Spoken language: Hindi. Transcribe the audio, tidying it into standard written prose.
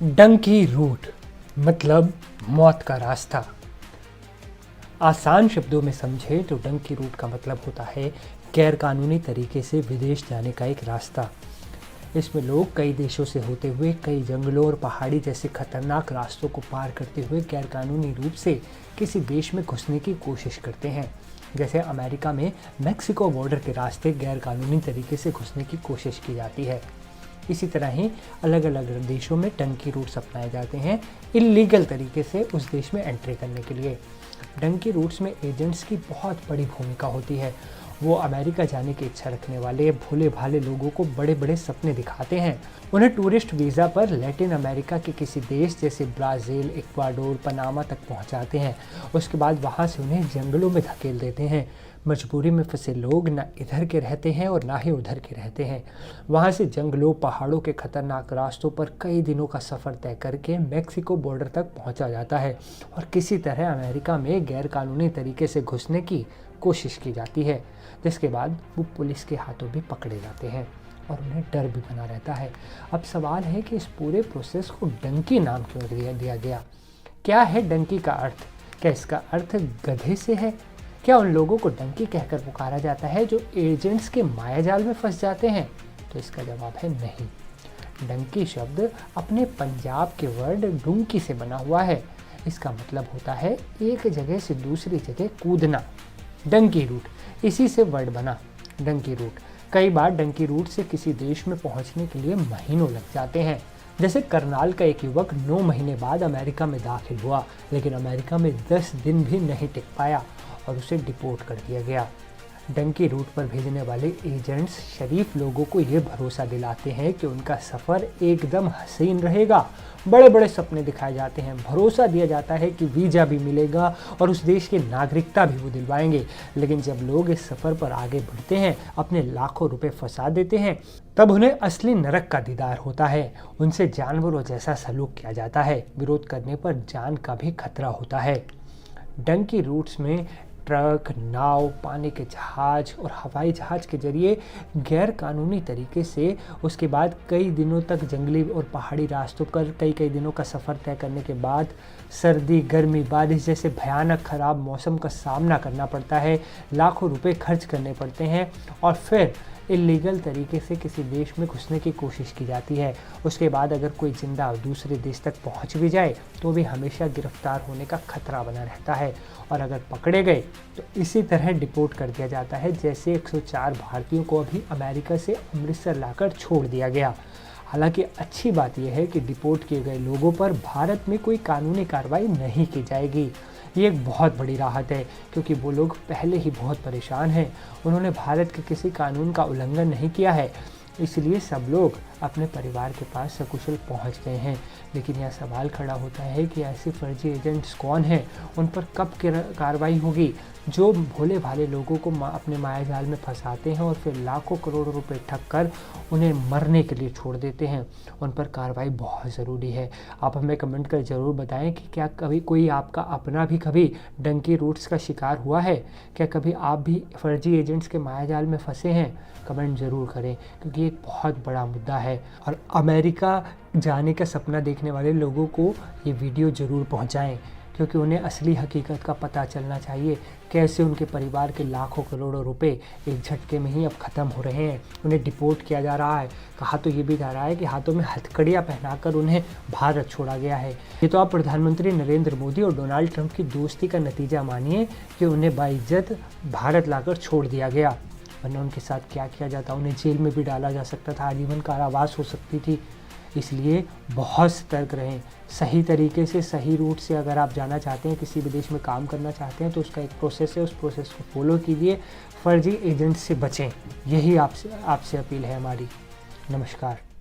डंकी रूट मतलब मौत का रास्ता। आसान शब्दों में समझे तो डंकी रूट का मतलब होता है गैरकानूनी तरीके से विदेश जाने का एक रास्ता। इसमें लोग कई देशों से होते हुए कई जंगलों और पहाड़ी जैसे खतरनाक रास्तों को पार करते हुए गैरकानूनी रूप से किसी देश में घुसने की कोशिश करते हैं। जैसे अमेरिका में मैक्सिको बॉर्डर के रास्ते गैरकानूनी तरीके से घुसने की कोशिश की जाती है। इसी तरह ही अलग अलग देशों में डंकी रूट्स अपनाए जाते हैं इल्लीगल तरीके से उस देश में एंट्री करने के लिए। डंकी रूट्स में एजेंट्स की बहुत बड़ी भूमिका होती है। वो अमेरिका जाने की इच्छा रखने वाले भोले भाले लोगों को बड़े बड़े सपने दिखाते हैं। उन्हें टूरिस्ट वीज़ा पर लैटिन अमेरिका के किसी देश जैसे ब्राज़ील, इक्वाडोर, पनामा तक पहुंचाते हैं। उसके बाद वहां से उन्हें जंगलों में धकेल देते हैं। मजबूरी में फंसे लोग ना इधर के रहते हैं और ना ही उधर के रहते हैं। वहां से जंगलों, पहाड़ों के खतरनाक रास्तों पर कई दिनों का सफ़र तय करके मैक्सिको बॉर्डर तक पहुंचा जाता है और किसी तरह अमेरिका में गैरकानूनी तरीके से घुसने की कोशिश की जाती है, जिसके बाद वो पुलिस के हाथों भी पकड़े जाते हैं और उन्हें डर भी बना रहता है। अब सवाल है कि इस पूरे प्रोसेस को डंकी नाम क्यों दिया गया? क्या है डंकी का अर्थ? क्या इसका अर्थ गधे से है? क्या उन लोगों को डंकी कहकर पुकारा जाता है जो एजेंट्स के मायाजाल में फंस जाते हैं? तो इसका जवाब है नहीं। डंकी शब्द अपने पंजाब के वर्ड डुंकी से बना हुआ है। इसका मतलब होता है एक जगह से दूसरी जगह कूदना। डंकी रूट इसी से वर्ड बना, डंकी रूट। कई बार डंकी रूट से किसी देश में पहुंचने के लिए महीनों लग जाते हैं। जैसे करनाल का एक युवक 9 महीने बाद अमेरिका में दाखिल हुआ, लेकिन अमेरिका में 10 दिन भी नहीं टिक पाया और उसे डिपोर्ट कर दिया गया। डंकी रूट पर भेजने वाले एजेंट्स शरीफ लोगों को ये भरोसा दिलाते हैं कि उनका सफ़र एकदम हसीन रहेगा। बड़े बड़े सपने दिखाए जाते हैं, भरोसा दिया जाता है कि वीज़ा भी मिलेगा और उस देश की नागरिकता भी वो दिलवाएंगे। लेकिन जब लोग इस सफ़र पर आगे बढ़ते हैं, अपने लाखों रुपए फंसा देते हैं, तब उन्हें असली नरक का दीदार होता है। उनसे जानवरों जैसा सलूक किया जाता है। विरोध करने पर जान का भी खतरा होता है। डंकी रूट्स में ट्रक, नाव, पानी के जहाज और हवाई जहाज के जरिए गैर कानूनी तरीके से उसके बाद कई दिनों तक जंगली और पहाड़ी रास्तों पर कई दिनों का सफ़र तय करने के बाद सर्दी, गर्मी, बारिश जैसे भयानक ख़राब मौसम का सामना करना पड़ता है। लाखों रुपए खर्च करने पड़ते हैं और फिर इल्लीगल तरीके से किसी देश में घुसने की कोशिश की जाती है। उसके बाद अगर कोई जिंदा दूसरे देश तक पहुंच भी जाए तो भी हमेशा गिरफ्तार होने का खतरा बना रहता है और अगर पकड़े गए तो इसी तरह डिपोर्ट कर दिया जाता है जैसे 104 भारतीयों को अभी अमेरिका से अमृतसर लाकर छोड़ दिया गया। हालांकि अच्छी बात यह है कि डिपोर्ट किए गए लोगों पर भारत में कोई कानूनी कार्रवाई नहीं की जाएगी। ये एक बहुत बड़ी राहत है क्योंकि वो लोग पहले ही बहुत परेशान हैं। उन्होंने भारत के किसी कानून का उल्लंघन नहीं किया है, इसलिए सब लोग अपने परिवार के पास सकुशल पहुंच गए हैं। लेकिन यह सवाल खड़ा होता है कि ऐसे फर्जी एजेंट्स कौन हैं? उन पर कब कार्रवाई होगी जो भोले भाले लोगों को अपने मायाजाल में फंसाते हैं और फिर लाखों करोड़ों रुपए ठग कर उन्हें मरने के लिए छोड़ देते हैं? उन पर कार्रवाई बहुत ज़रूरी है। आप हमें कमेंट कर ज़रूर बताएं कि क्या कभी कोई आपका अपना भी कभी डंकी रूट्स का शिकार हुआ है? क्या कभी आप भी फर्जी एजेंट्स के मायाजाल में फंसे हैं? कमेंट ज़रूर करें क्योंकि एक बहुत बड़ा मुद्दा है और अमेरिका जाने का सपना देखने वाले लोगों को ये वीडियो ज़रूर पहुंचाएं क्योंकि उन्हें असली हकीकत का पता चलना चाहिए। कैसे उनके परिवार के लाखों करोड़ों रुपए एक झटके में ही अब ख़त्म हो रहे हैं। उन्हें डिपोर्ट किया जा रहा है। कहा तो ये भी जा रहा है कि हाथों में हथकड़ियाँ पहनाकर उन्हें भारत छोड़ा गया है। ये तो आप प्रधानमंत्री नरेंद्र मोदी और डोनाल्ड ट्रंप की दोस्ती का नतीजा मानिए कि उन्हें बाइज्जत भारत लाकर छोड़ दिया गया, वरना उनके साथ क्या किया जाता? उन्हें जेल में भी डाला जा सकता था, आजीवन कारावास हो सकती थी। इसलिए बहुत सतर्क रहें। सही तरीके से, सही रूट से अगर आप जाना चाहते हैं, किसी भी देश में काम करना चाहते हैं तो उसका एक प्रोसेस है, उस प्रोसेस को फॉलो कीजिए। फर्जी एजेंट से बचें, यही आपसे अपील है हमारी। नमस्कार।